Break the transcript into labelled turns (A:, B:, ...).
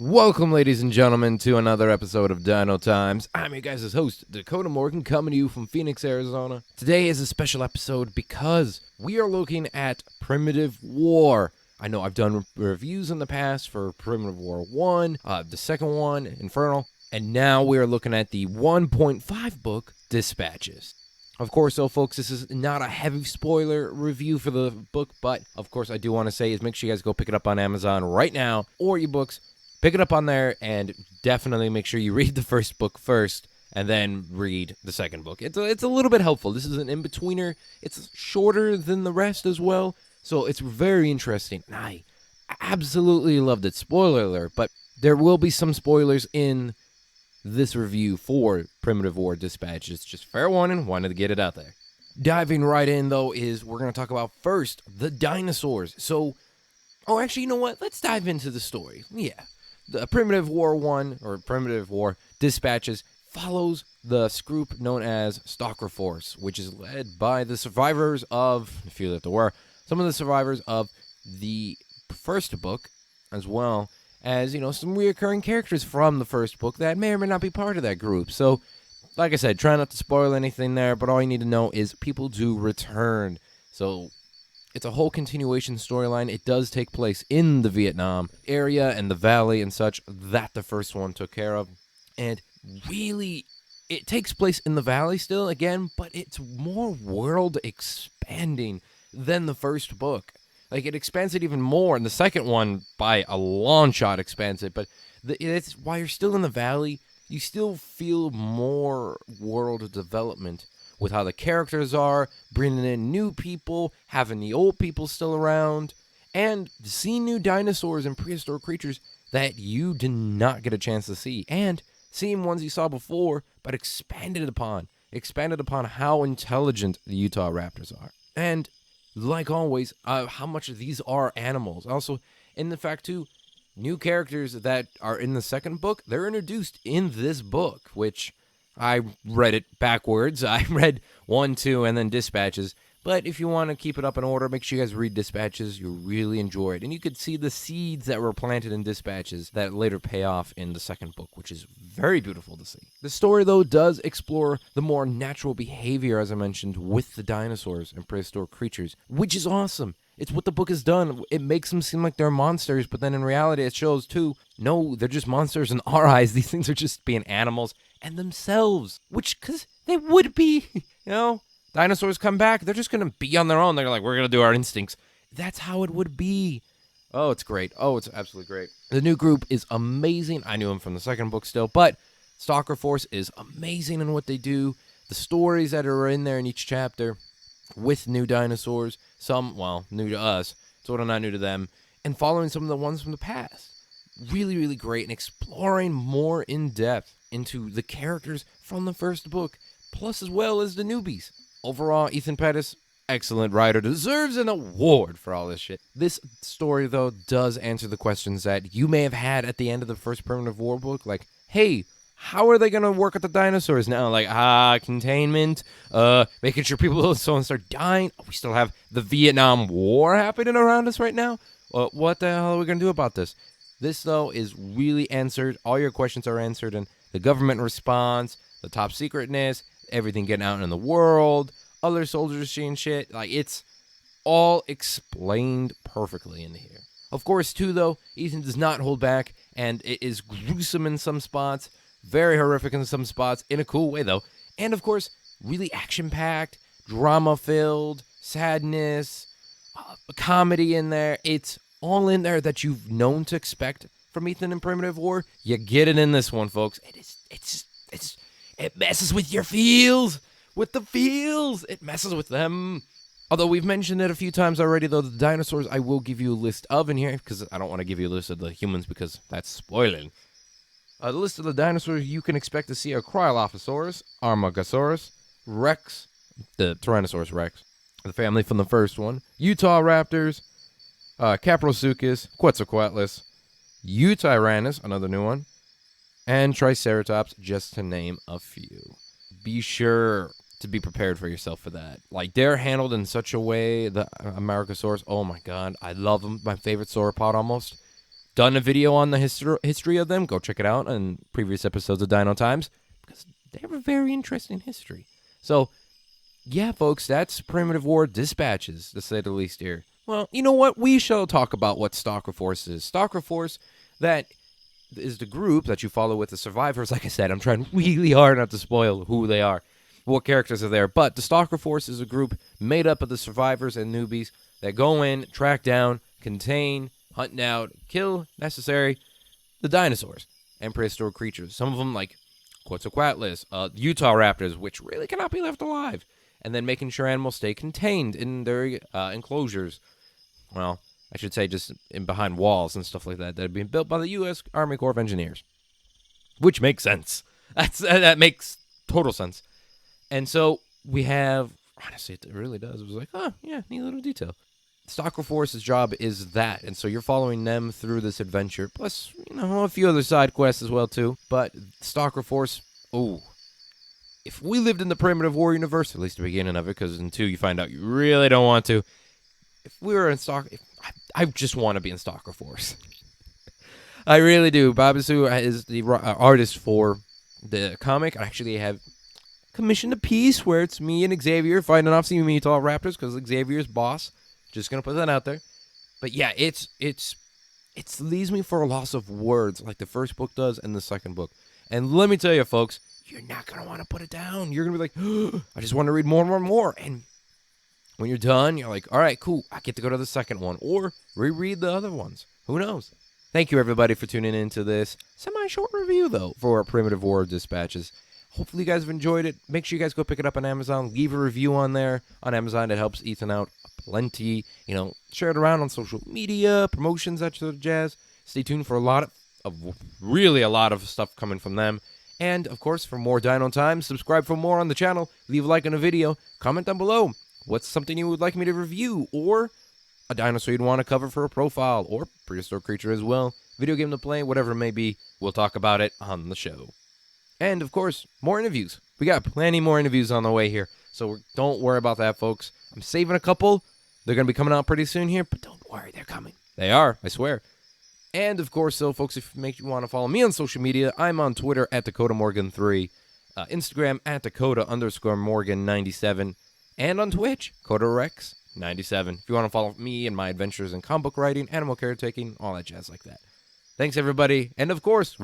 A: Welcome, ladies and gentlemen, to another episode of Dino Times. I'm your guys' host, Dakota Morgan, coming to you from Phoenix, Arizona. Today is a special episode because we are looking at Primitive War. I know I've done reviews in the past for Primitive War 1, the second one, Infernal, and now we are looking at the 1.5 book, Dispatches. Of course, though, folks, this is not a heavy spoiler review for the book, but of course I do want to say is make sure you guys go pick it up on Amazon right now, or ebooks. Pick it up on there and definitely make sure you read the first book first and then read the second book. It's a little bit helpful. This is an in-betweener. It's shorter than the rest as well, so it's very interesting. And I absolutely loved it. Spoiler alert, but there will be some spoilers in this review for Primitive War Dispatches. Just fair warning, wanted to get it out there. Diving right in, though, is we're going to talk about first the dinosaurs. Actually, you know what? Let's dive into the story. Yeah. The Primitive War 1, or Primitive War Dispatches, follows the group known as Stalker Force, which is led by the survivors of, if you live to war, some of the survivors of the first book, as well as, some reoccurring characters from the first book that may or may not be part of that group. So, like I said, try not to spoil anything there, but all you need to know is people do return. So, it's a whole continuation storyline. It does take place in the Vietnam area and the valley and such that the first one took care of. And really, it takes place in the valley still, again, but it's more world expanding than the first book. Like, it expands it even more, and the second one, by a long shot, expands it. But it's while you're still in the valley, you still feel more world development with how the characters are, bringing in new people, having the old people still around, and seeing new dinosaurs and prehistoric creatures that you did not get a chance to see, and seeing ones you saw before, but expanded upon how intelligent the Utah Raptors are. And, like always, how much these are animals. Also, in the fact, too, new characters that are in the second book, they're introduced in this book, which I read it backwards. I read 1, 2, and then Dispatches. But if you want to keep it up in order, make sure you guys read Dispatches. You'll really enjoy it. And you could see the seeds that were planted in Dispatches that later pay off in the second book, which is very beautiful to see. The story, though, does explore the more natural behavior, as I mentioned, with the dinosaurs and prehistoric creatures, which is awesome. It's what the book has done. It makes them seem like they're monsters, but then in reality it shows, too, no, they're just monsters in our eyes. These things are just being animals and themselves, because they would be, dinosaurs come back, they're just going to be on their own. They're like, we're going to do our instincts. That's how it would be. Oh, it's great. Oh, it's absolutely great. The new group is amazing. I knew him from the second book still, but Stalker Force is amazing in what they do. The stories that are in there in each chapter with new dinosaurs, some, new to us, sort of not new to them, and following some of the ones from the past. Really, really great, and exploring more in depth into the characters from the first book, plus as well as the newbies. Overall, Ethan Pettis, excellent writer, deserves an award for all this shit. This story, though, does answer the questions that you may have had at the end of the first Primitive War book, like, hey, how are they going to work with the dinosaurs now? Like, containment, making sure people don't start dying. We still have the Vietnam War happening around us right now. What the hell are we going to do about this? This, though, is really answered. All your questions are answered, and the government response, the top secretness, everything getting out in the world, other soldiers seeing shit. Like, it's all explained perfectly in here. Of course, too, though, Ethan does not hold back, and it is gruesome in some spots, very horrific in some spots, in a cool way, though. And, of course, really action-packed, drama-filled, sadness, comedy in there. It's all in there that you've known to expect from Ethan in Primitive War. You get it in this one, folks. It messes with your feels. With the feels. It messes with them. Although we've mentioned it a few times already, though, the dinosaurs I will give you a list of in here, because I don't want to give you a list of the humans because that's spoiling. The list of the dinosaurs you can expect to see are Cryolophosaurus, Armagosaurus, Rex, the Tyrannosaurus Rex, the family from the first one, Utah Raptors, Caprosuchus, Quetzalcoatlus, Eutyrannus, another new one, and Triceratops, just to name a few. Be sure to be prepared for yourself for that. Like, they're handled in such a way, the Americosaurus, oh my god, I love them, my favorite sauropod almost. done a video on the history of them. Go check it out on previous episodes of Dino Times, because they have a very interesting history. So, yeah, folks, that's Primitive War Dispatches, to say the least here. Well, you know what? We shall talk about what Stalker Force is. Stalker Force, that is the group that you follow with the survivors. Like I said, I'm trying really hard not to spoil who they are, what characters are there. But the Stalker Force is a group made up of the survivors and newbies that go in, track down, contain, hunt out, kill, necessary, the dinosaurs and prehistoric creatures. Some of them, like Quetzalcoatlus, Utah raptors, which really cannot be left alive. And then making sure animals stay contained in their enclosures. Well, I should say just in behind walls and stuff like that are being built by the U.S. Army Corps of Engineers. Which makes sense. That makes total sense. And so we have, honestly, it really does. It was like, oh, yeah, neat little detail. Stalker Force's job is that, and so you're following them through this adventure, plus, a few other side quests as well, too. But Stalker Force, if we lived in the Primitive War universe, at least the beginning of it, because in 2 you find out you really don't want to. If we were in Stalker, I just want to be in Stalker Force. I really do. Babasu is the artist for the comic. I actually have commissioned a piece where it's me and Xavier fighting off some Utah raptors because Xavier's boss. Just gonna put that out there. But yeah, it leaves me for a loss of words, like the first book does and the second book. And let me tell you, folks, you're not gonna want to put it down. You're gonna be like, oh, I just want to read more and more and more. And when you're done, you're like, all right, cool. I get to go to the second one or reread the other ones. Who knows? Thank you, everybody, for tuning into this semi-short review, though, for Primitive War Dispatches. Hopefully you guys have enjoyed it. Make sure you guys go pick it up on Amazon. Leave a review on there on Amazon. It helps Ethan out plenty. Share it around on social media, promotions, that sort of jazz. Stay tuned for a lot of stuff coming from them. And, of course, for more Dino Time, subscribe for more on the channel. Leave a like on the video. Comment down below. What's something you would like me to review? Or a dinosaur you'd want to cover for a profile. Or prehistoric creature as well. Video game to play, whatever it may be. We'll talk about it on the show. And, of course, more interviews. We got plenty more interviews on the way here. So don't worry about that, folks. I'm saving a couple. They're going to be coming out pretty soon here. But don't worry, they're coming. They are, I swear. And, of course, folks, if you want to follow me on social media, I'm on Twitter at DakotaMorgan3. Instagram at Dakota_Morgan97. And on Twitch, CodaRex97. If you want to follow me and my adventures in comic book writing, animal caretaking, all that jazz like that. Thanks, everybody. And, of course,